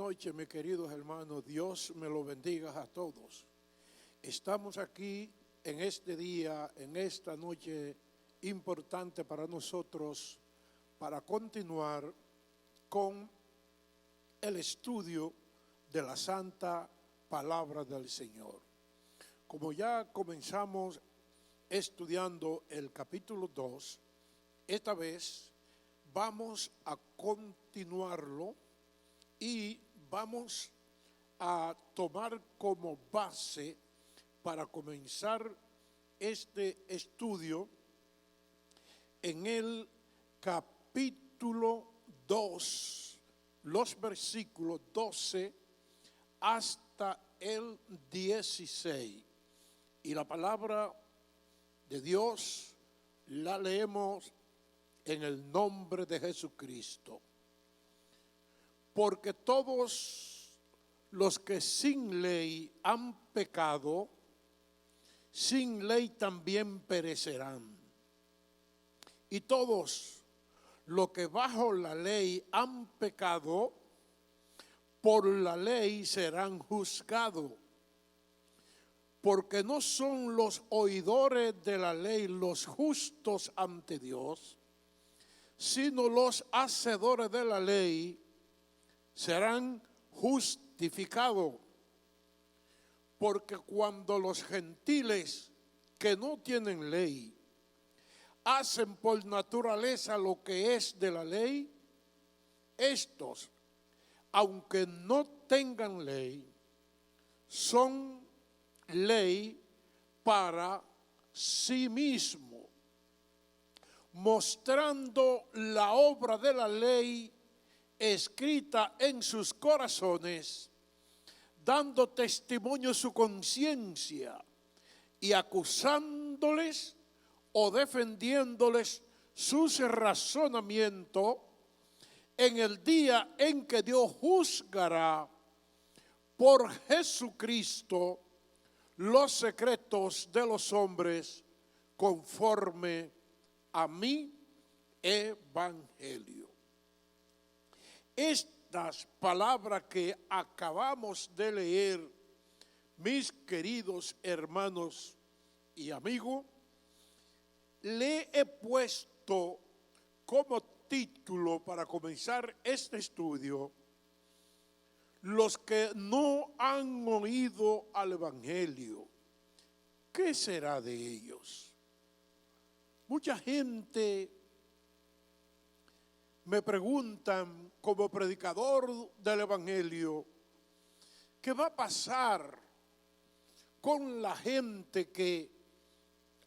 noches, mis queridos hermanos. Dios me lo bendiga a todos. Estamos aquí en este día, en esta noche importante para nosotros, para continuar con el estudio de la Santa Palabra del Señor. Como ya comenzamos estudiando el capítulo 2, esta vez vamos a continuarlo y vamos a tomar como base para comenzar este estudio en el capítulo 2, los versículos 12 hasta el 16. Y la palabra de Dios la leemos en el nombre de Jesucristo. Porque todos los que sin ley han pecado, sin ley también perecerán. Y todos los que bajo la ley han pecado, por la ley serán juzgados. Porque no son los oidores de la ley los justos ante Dios, sino los hacedores de la ley serán justificados. Porque cuando los gentiles que no tienen ley hacen por naturaleza lo que es de la ley, estos, aunque no tengan ley, son ley para sí mismo, mostrando la obra de la ley escrita en sus corazones, dando testimonio su conciencia y acusándoles o defendiéndoles sus razonamientos en el día en que Dios juzgará por Jesucristo los secretos de los hombres conforme a mi evangelio. Estas palabras que acabamos de leer, mis queridos hermanos y amigos, le he puesto como título para comenzar este estudio: los que no han oído al evangelio, ¿qué será de ellos? Mucha gente me preguntan, como predicador del evangelio, ¿qué va a pasar con la gente que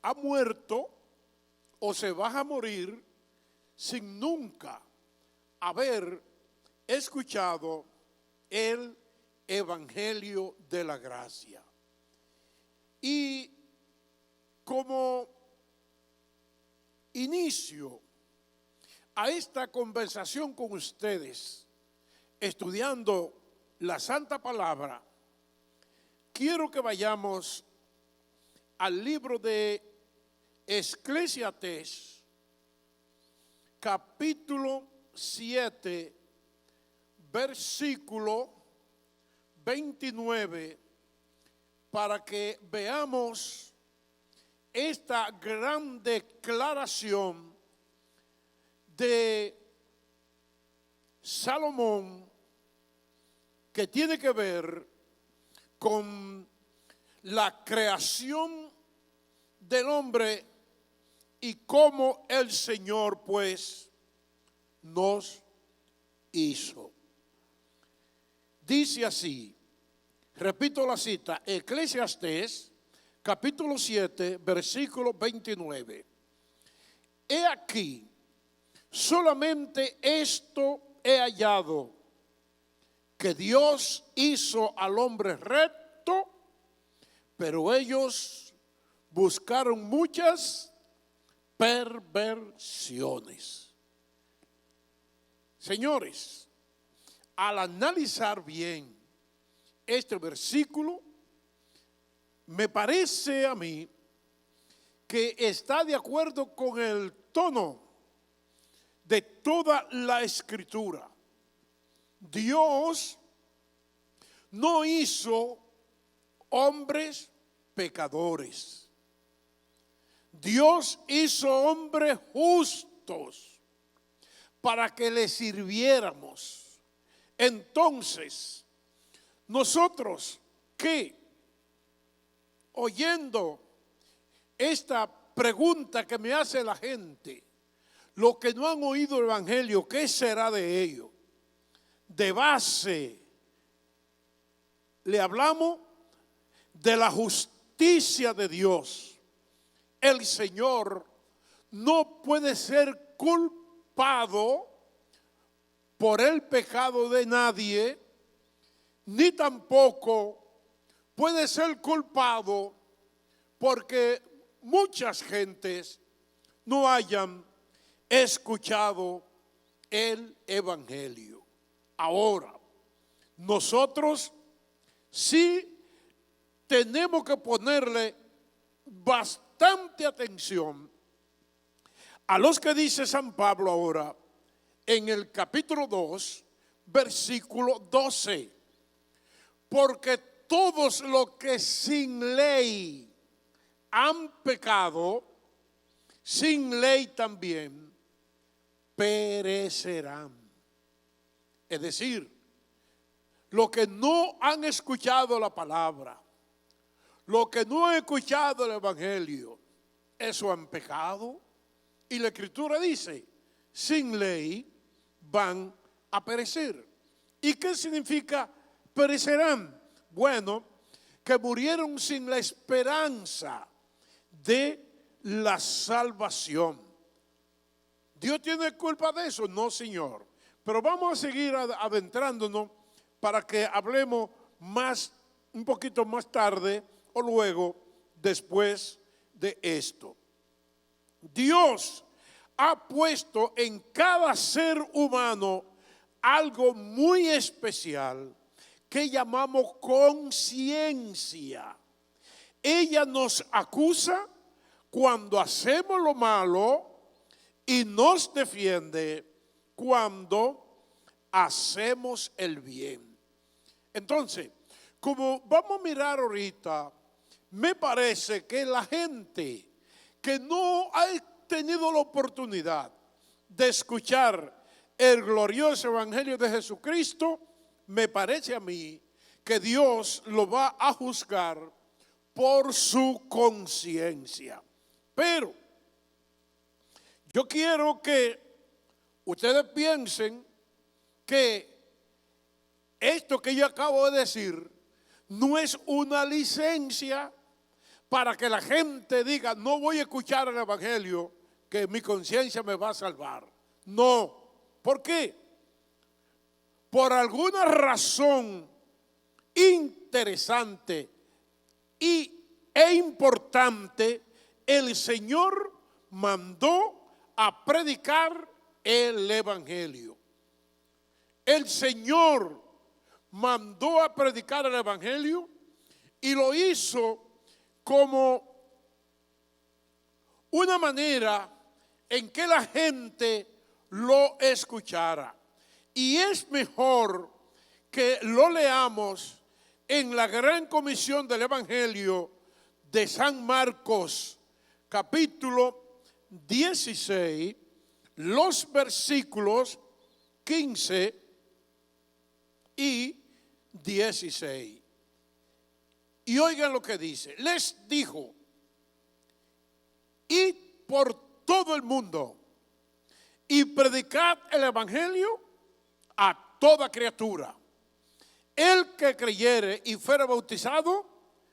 ha muerto o se va a morir sin nunca haber escuchado el evangelio de la gracia? Y como inicio a esta conversación con ustedes, estudiando la Santa Palabra, quiero que vayamos al libro de Eclesiastés, capítulo 7, versículo 29, para que veamos esta gran declaración de Salomón, que tiene que ver con la creación del hombre y cómo el Señor pues nos hizo. Dice así, repito la cita, Eclesiastés capítulo 7, versículo 29. He aquí, solamente esto he hallado, que Dios hizo al hombre recto, pero ellos buscaron muchas perversiones. Señores, al analizar bien este versículo, me parece a mí que está de acuerdo con el tono de toda la Escritura. Dios no hizo hombres pecadores. Dios hizo hombres justos para que le sirviéramos. Entonces, nosotros que, oyendo esta pregunta que me hace la gente, los que no han oído el Evangelio, ¿qué será de ellos? De base, le hablamos de la justicia de Dios. El Señor no puede ser culpado por el pecado de nadie, ni tampoco puede ser culpado porque muchas gentes no hayan escuchado el Evangelio. Ahora, nosotros sí tenemos que ponerle bastante atención a los que dice San Pablo ahora en el capítulo 2, versículo 12. Porque todos los que sin ley han pecado, sin ley también perecerán. Es decir, los que no han escuchado la palabra, los que no han escuchado el Evangelio, eso han pecado. Y la Escritura dice, sin ley van a perecer. ¿Y qué significa perecerán? Bueno, que murieron sin la esperanza de la salvación. ¿Dios tiene culpa de eso? No, Señor. Pero vamos a seguir adentrándonos para que hablemos un poquito más tarde o luego, después de esto. Dios ha puesto en cada ser humano algo muy especial que llamamos conciencia. Ella nos acusa cuando hacemos lo malo y nos defiende cuando hacemos el bien. Entonces, como vamos a mirar ahorita, me parece que la gente que no ha tenido la oportunidad de escuchar el glorioso Evangelio de Jesucristo, me parece a mí que Dios lo va a juzgar por su conciencia. Pero yo quiero que ustedes piensen que esto que yo acabo de decir no es una licencia para que la gente diga, no voy a escuchar el Evangelio, que mi conciencia me va a salvar. No. ¿Por qué? Por alguna razón interesante e importante, el Señor mandó a predicar el Evangelio. El Señor mandó a predicar el Evangelio y lo hizo como una manera en que la gente lo escuchara. Y es mejor que lo leamos en la gran comisión del Evangelio de San Marcos, capítulo 16, los versículos 15 y 16. Y oigan lo que dice. Les dijo, id por todo el mundo y predicad el Evangelio a toda criatura. El que creyere y fuere bautizado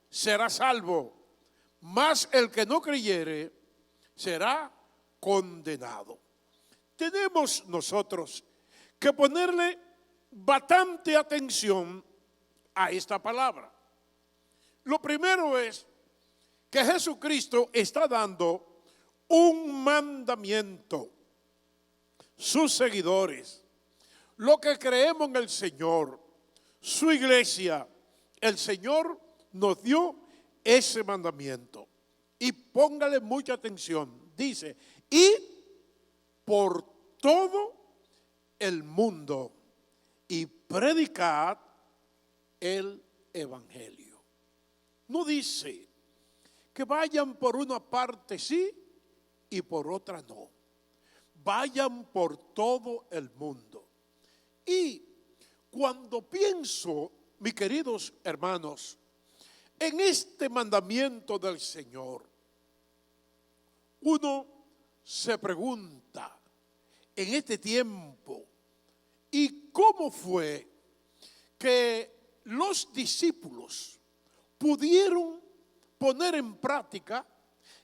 será salvo, mas el que no creyere será condenado. Tenemos nosotros que ponerle bastante atención a esta palabra. Lo primero es que Jesucristo está dando un mandamiento. Sus seguidores, lo que creemos en el Señor, su iglesia, el Señor nos dio ese mandamiento. Y póngale mucha atención. Dice, y por todo el mundo y predicad el evangelio. No dice que vayan por una parte sí y por otra no. Vayan por todo el mundo. Y cuando pienso, mis queridos hermanos, en este mandamiento del Señor, uno se pregunta en este tiempo, ¿y cómo fue que los discípulos pudieron poner en práctica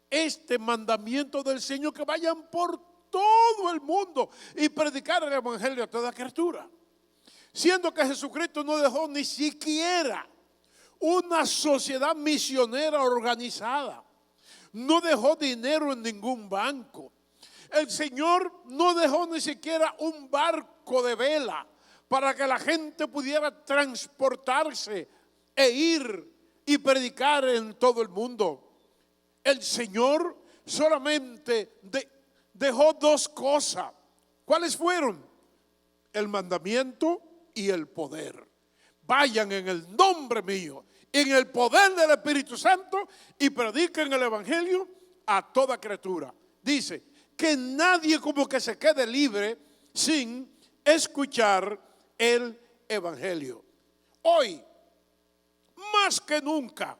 este mandamiento del Señor, que vayan por todo el mundo y predicar el evangelio a toda criatura? Siendo que Jesucristo no dejó ni siquiera una sociedad misionera organizada, no dejó dinero en ningún banco. El Señor no dejó ni siquiera un barco de vela para que la gente pudiera transportarse e ir y predicar en todo el mundo. El Señor solamente dejó dos cosas. ¿Cuáles fueron? El mandamiento y el poder. Vayan en el nombre mío, en el poder del Espíritu Santo, y prediquen el evangelio a toda criatura. Dice que nadie como que se quede libre sin escuchar el evangelio. Hoy, más que nunca,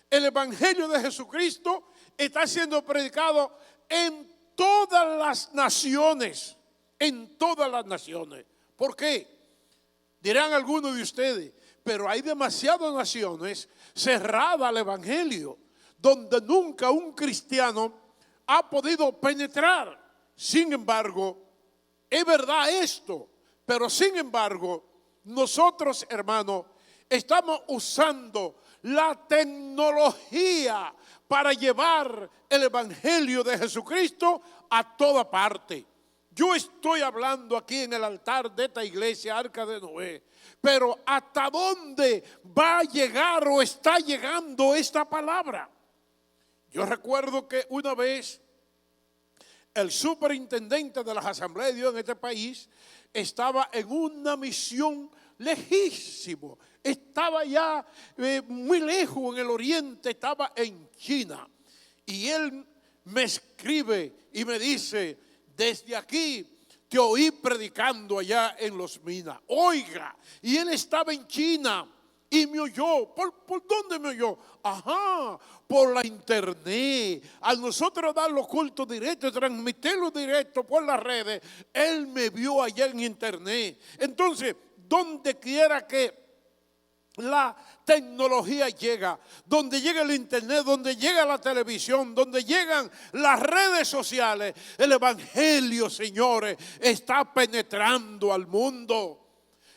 el evangelio de Jesucristo está siendo predicado en todas las naciones. En todas las naciones. ¿Por qué? Dirán algunos de ustedes, pero hay demasiadas naciones cerradas al evangelio, donde nunca un cristiano ha podido penetrar. Sin embargo, es verdad esto, pero sin embargo, nosotros, hermanos, estamos usando la tecnología para llevar el evangelio de Jesucristo a toda parte. Yo estoy hablando aquí en el altar de esta iglesia, Arca de Noé, pero ¿hasta dónde va a llegar o está llegando esta palabra? Yo recuerdo que una vez el superintendente de las asambleas de Dios en este país estaba en una misión lejísimo, estaba ya muy lejos en el oriente, estaba en China, y él me escribe y me dice: desde aquí te oí predicando allá en Los Minas. Oiga, y él estaba en China y me oyó. ¿Por dónde me oyó? Ajá, por la internet. Al nosotros dar los cultos directos, transmitirlos directos por las redes, él me vio allá en internet. Entonces, donde quiera que la tecnología llega, donde llega el internet, donde llega la televisión, donde llegan las redes sociales, el evangelio, señores, está penetrando al mundo.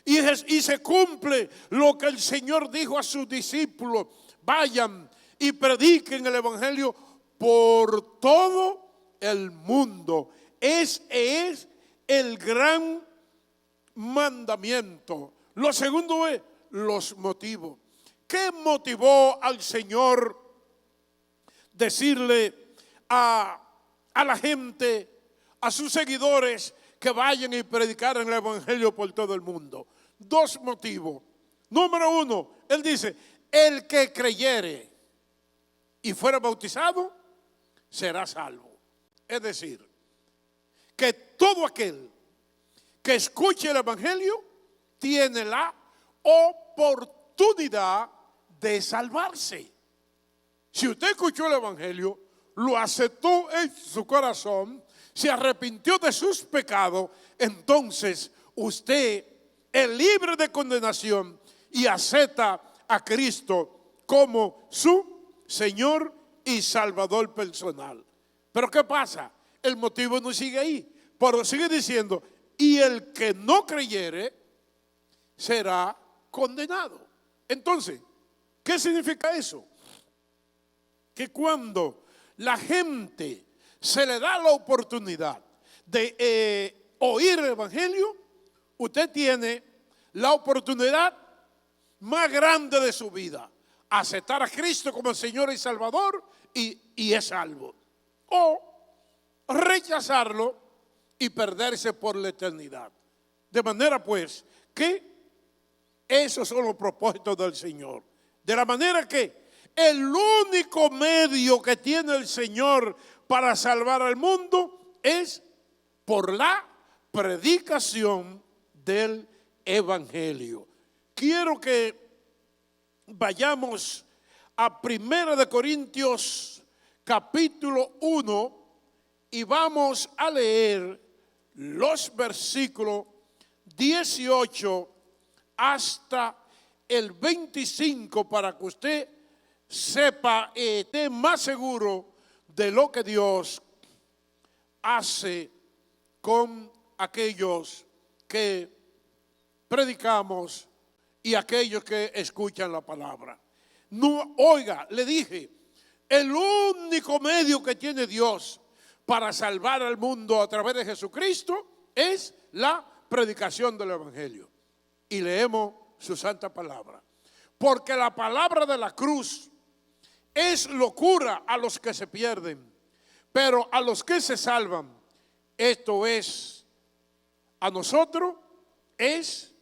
Y se cumple lo que el Señor dijo a sus discípulos: vayan y prediquen el evangelio por todo el mundo. Ese es el gran mandamiento. Lo segundo es los motivos. ¿Qué motivó al Señor decirle a la gente, a sus seguidores, que vayan y predicaran el evangelio por todo el mundo? Dos motivos. Número uno, él dice: el que creyere y fuera bautizado será salvo. Es decir, que todo aquel que escuche el evangelio tiene la oportunidad de salvarse. Si usted escuchó el evangelio, lo aceptó en su corazón, se arrepintió de sus pecados, entonces usted es libre de condenación y acepta a Cristo como su Señor y Salvador personal. Pero ¿qué pasa? El motivo no sigue ahí, pero sigue diciendo: y el que no creyere será condenado. Entonces, ¿qué significa eso? Que cuando la gente se le da la oportunidad de oír el evangelio, usted tiene la oportunidad más grande de su vida: aceptar a Cristo como el Señor y Salvador y es salvo, o rechazarlo y perderse por la eternidad. De manera pues que Esos son los propósitos del Señor. De la manera que el único medio que tiene el Señor para salvar al mundo es por la predicación del Evangelio. Quiero que vayamos a 1 Corintios capítulo 1 y vamos a leer los versículos 18 hasta el 25 para que usted sepa y esté más seguro de lo que Dios hace con aquellos que predicamos y aquellos que escuchan la palabra. No, oiga, le dije, el único medio que tiene Dios para salvar al mundo a través de Jesucristo es la predicación del Evangelio. Y leemos su santa palabra. Porque la palabra de la cruz es locura a los que se pierden, pero a los que se salvan, esto es, a nosotros, es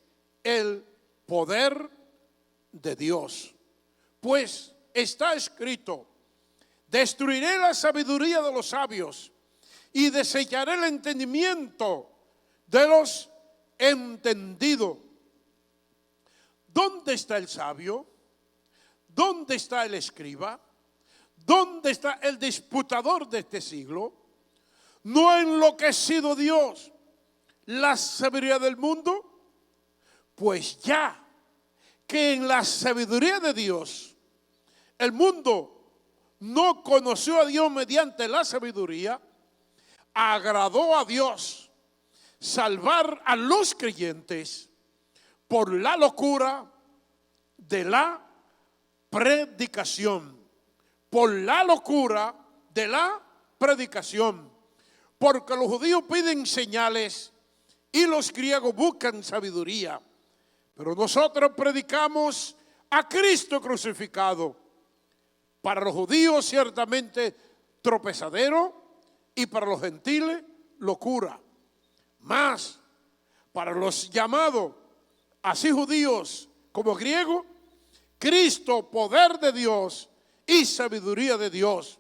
el poder de Dios. Pues está escrito: destruiré la sabiduría de los sabios y desecharé el entendimiento de los entendidos. ¿Dónde está el sabio? ¿Dónde está el escriba? ¿Dónde está el disputador de este siglo? ¿No ha enloquecido Dios la sabiduría del mundo? Pues ya que en la sabiduría de Dios el mundo no conoció a Dios mediante la sabiduría, agradó a Dios salvar a los creyentes por la locura de la predicación. Por la locura de la predicación. Porque los judíos piden señales y los griegos buscan sabiduría. Pero nosotros predicamos a Cristo crucificado. Para los judíos ciertamente tropezadero y para los gentiles locura. Mas para los llamados, así judíos como griegos, Cristo, poder de Dios y sabiduría de Dios.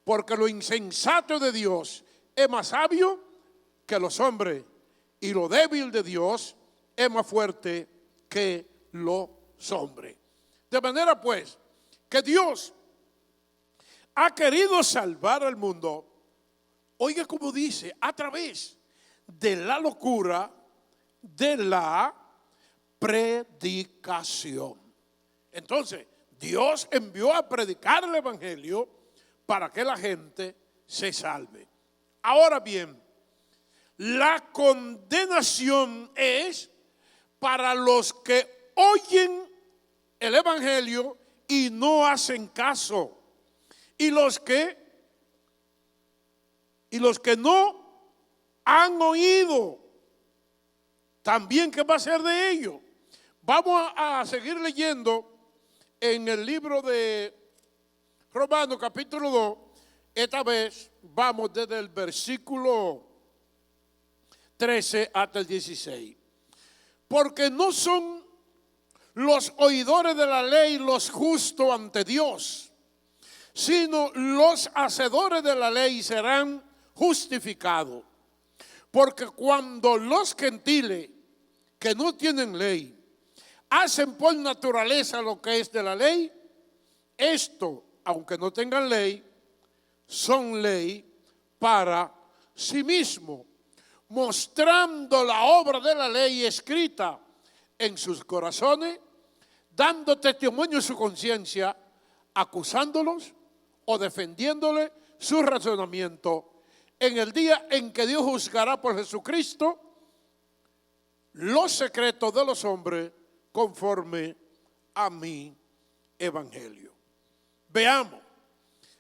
Porque lo insensato de Dios es más sabio que los hombres, y lo débil de Dios es más fuerte que los hombres. De manera pues que Dios ha querido salvar al mundo, oiga como dice, a través de la locura de la predicación. Entonces, Dios envió a predicar el Evangelio para que la gente se salve. Ahora bien, la condenación es para los que oyen el Evangelio y no hacen caso. Y los que no han oído, también, ¿qué va a ser de ellos? Vamos a seguir leyendo en el libro de Romanos capítulo 2. Esta vez vamos desde el versículo 13 hasta el 16. Porque no son los oidores de la ley los justos ante Dios, sino los hacedores de la ley serán justificados. Porque cuando los gentiles que no tienen ley hacen por naturaleza lo que es de la ley, esto, aunque no tengan ley, son ley para sí mismo, mostrando la obra de la ley escrita en sus corazones, dando testimonio en su conciencia, acusándolos o defendiéndole su razonamiento en el día en que Dios juzgará por Jesucristo los secretos de los hombres conforme a mi evangelio. Veamos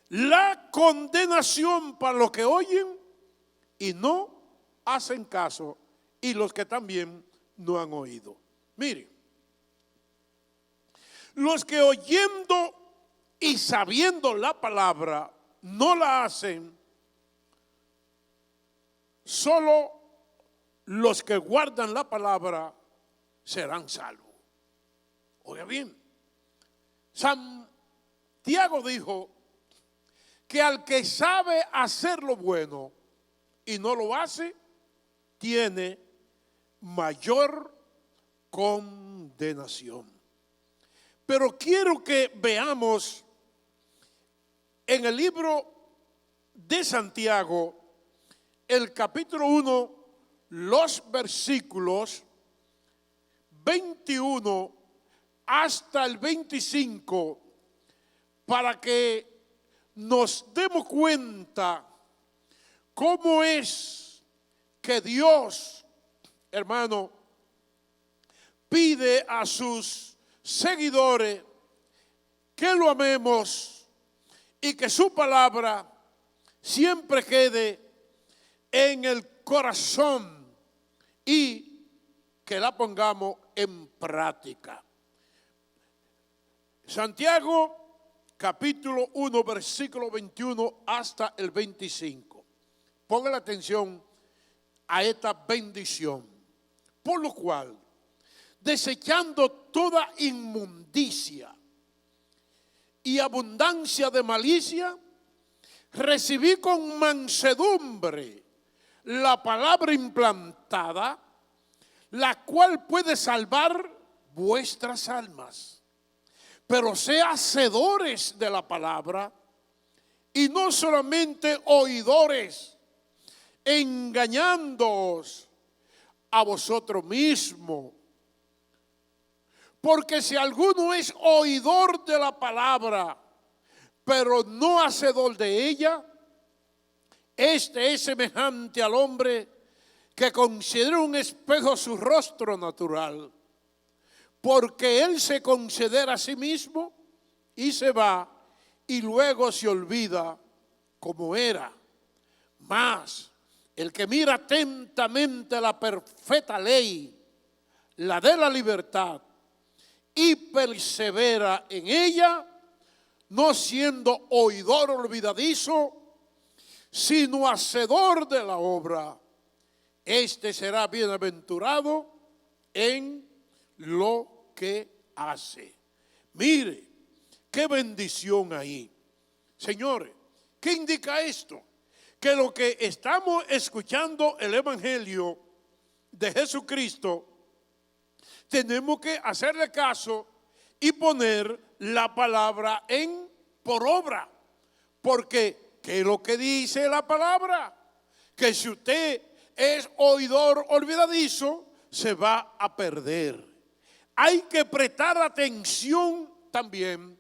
la condenación para los que oyen y no hacen caso, y los que también no han oído. Mire, los que oyendo y sabiendo la palabra no la hacen, solo los que guardan la palabra serán salvos. Oiga bien, Santiago dijo que al que sabe hacer lo bueno y no lo hace, tiene mayor condenación. Pero quiero que veamos en el libro de Santiago, el capítulo 1, los versículos 21 hasta el 25, para que nos demos cuenta cómo es que Dios, hermano, pide a sus seguidores que lo amemos y que su palabra siempre quede en el corazón y que la pongamos en práctica. Santiago capítulo 1 versículo 21 hasta el 25. Ponga la atención a esta bendición. Por lo cual, desechando toda inmundicia y abundancia de malicia, recibí con mansedumbre la palabra implantada, la cual puede salvar vuestras almas. Pero sea hacedores de la palabra y no solamente oidores, engañándoos a vosotros mismos. Porque si alguno es oidor de la palabra, pero no hacedor de ella, este es semejante al hombre que considera un espejo su rostro natural, porque él se considera a sí mismo y se va y luego se olvida como era. Mas el que mira atentamente la perfecta ley, la de la libertad, y persevera en ella, no siendo oidor olvidadizo, sino hacedor de la obra, este será bienaventurado en lo que hace. Mire, qué bendición ahí. Señores, ¿qué indica esto? Que lo que estamos escuchando, el Evangelio de Jesucristo, tenemos que hacerle caso y poner la palabra por obra. Porque, ¿qué es lo que dice la palabra? Que si usted es oidor olvidadizo, se va a perder. Hay que prestar atención también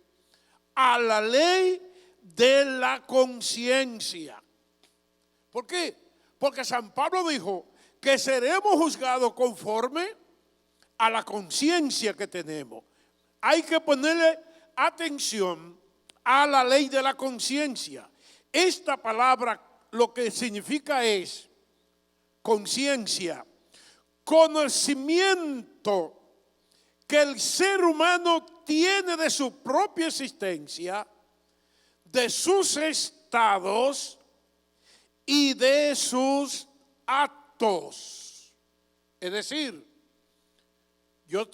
a la ley de la conciencia. ¿Por qué? Porque San Pablo dijo que seremos juzgados conforme a la conciencia que tenemos. Hay que ponerle atención a la ley de la conciencia. Esta palabra lo que significa es conciencia, conocimiento que el ser humano tiene de su propia existencia, de sus estados y de sus actos. Es decir, yo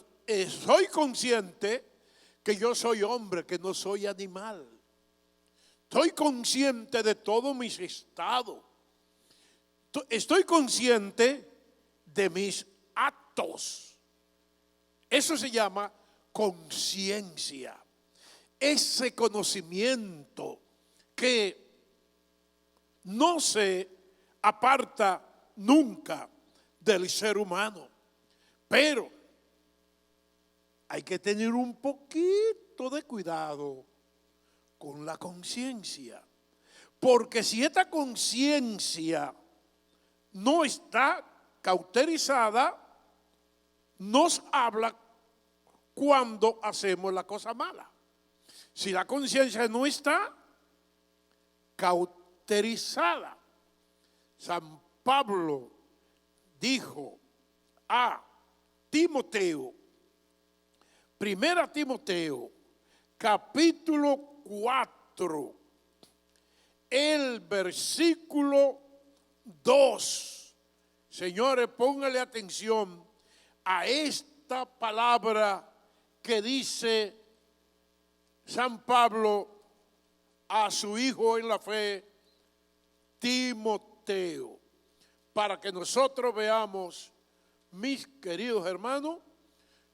soy consciente que yo soy hombre, que no soy animal. Estoy consciente de todos mis estados. Estoy consciente de mis actos. Eso se llama conciencia. Ese conocimiento que no se aparta nunca del ser humano. Pero hay que tener un poquito de cuidado con la conciencia. Porque si esta conciencia no está cauterizada, nos habla cuando hacemos la cosa mala. Si la conciencia no está cauterizada, San Pablo dijo a Timoteo, Primera Timoteo, capítulo 4, el versículo 2. Señores, póngale atención a esta palabra que dice San Pablo a su hijo en la fe, Timoteo, para que nosotros veamos, mis queridos hermanos,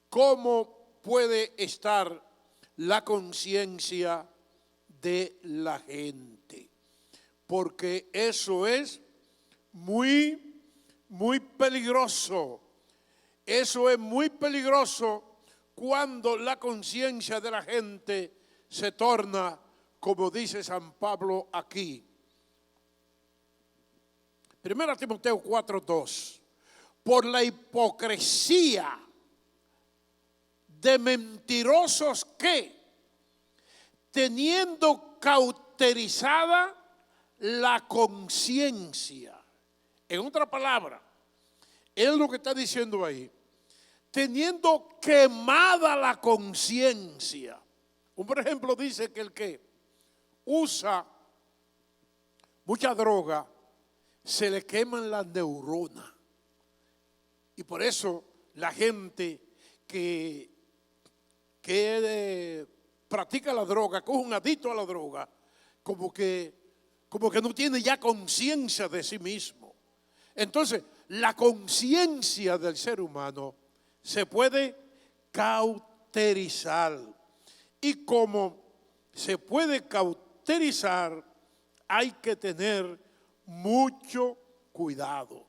cómo puede estar la conciencia de la gente, porque eso es muy, muy peligroso. Eso es muy peligroso cuando la conciencia de la gente se torna, como dice San Pablo aquí. 1 Timoteo 4:2. Por la hipocresía de mentirosos que, teniendo cauterizada la conciencia, en otra palabra, es lo que está diciendo ahí, teniendo quemada la conciencia. Por ejemplo, dice que el que usa mucha droga, se le queman las neuronas. Y por eso la gente que practica la droga, que es un adicto a la droga, como que no tiene ya conciencia de sí mismo. Entonces, la conciencia del ser humano se puede cauterizar. Y como se puede cauterizar, hay que tener mucho cuidado.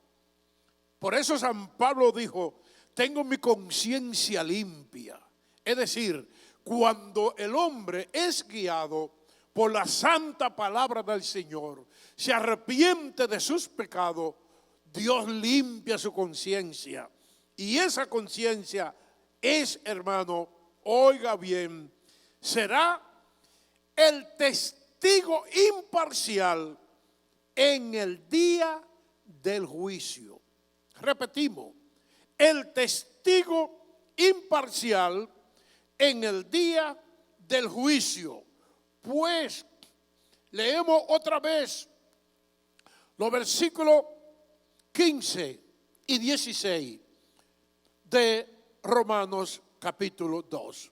Por eso San Pablo dijo, tengo mi conciencia limpia. Es decir, cuando el hombre es guiado por la santa palabra del Señor, se arrepiente de sus pecados, Dios limpia su conciencia. Y esa conciencia es, hermano, oiga bien, será el testigo imparcial en el día del juicio. Repetimos, el testigo imparcial en el día del juicio. Pues leemos otra vez los versículos 15 y 16 de Romanos capítulo 2.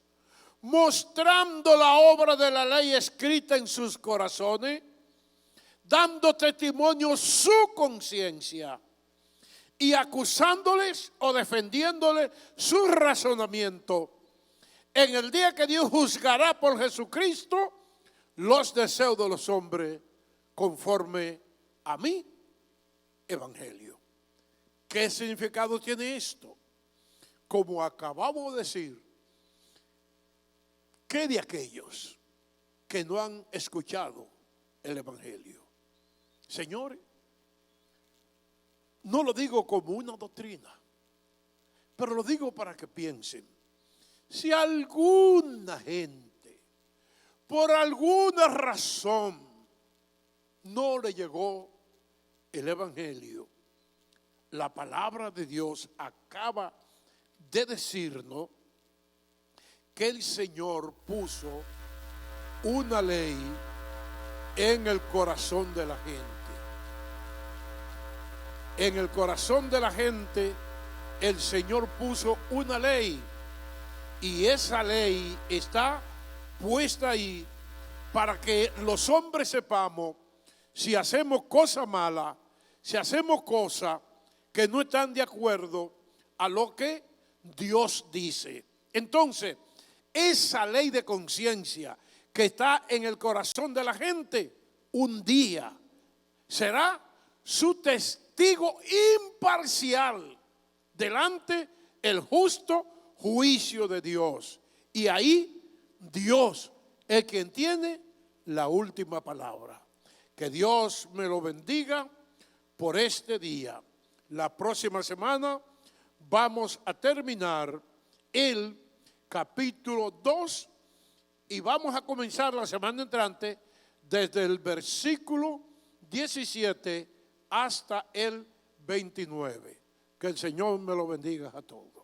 Mostrando la obra de la ley escrita en sus corazones, dando testimonio su conciencia y acusándoles o defendiéndoles su razonamiento en el día que Dios juzgará por Jesucristo los deseos de los hombres conforme a mi evangelio. ¿Qué significado tiene esto? Como acabamos de decir, ¿qué de aquellos que no han escuchado el evangelio? Señores, no lo digo como una doctrina, pero lo digo para que piensen. Si alguna gente, por alguna razón, no le llegó el evangelio, la palabra de Dios acaba de decirnos que el Señor puso una ley en el corazón de la gente. En el corazón de la gente, el Señor puso una ley. Y esa ley está puesta ahí para que los hombres sepamos si hacemos cosas malas, si hacemos cosas que no están de acuerdo a lo que Dios dice. Entonces, esa ley de conciencia que está en el corazón de la gente, un día será su testigo imparcial delante el justo juicio de Dios. Y ahí Dios es quien tiene la última palabra. Que Dios me lo bendiga por este día. La próxima semana vamos a terminar el capítulo 2 y vamos a comenzar la semana entrante desde el versículo 17 hasta el 29. Que el Señor me lo bendiga a todos.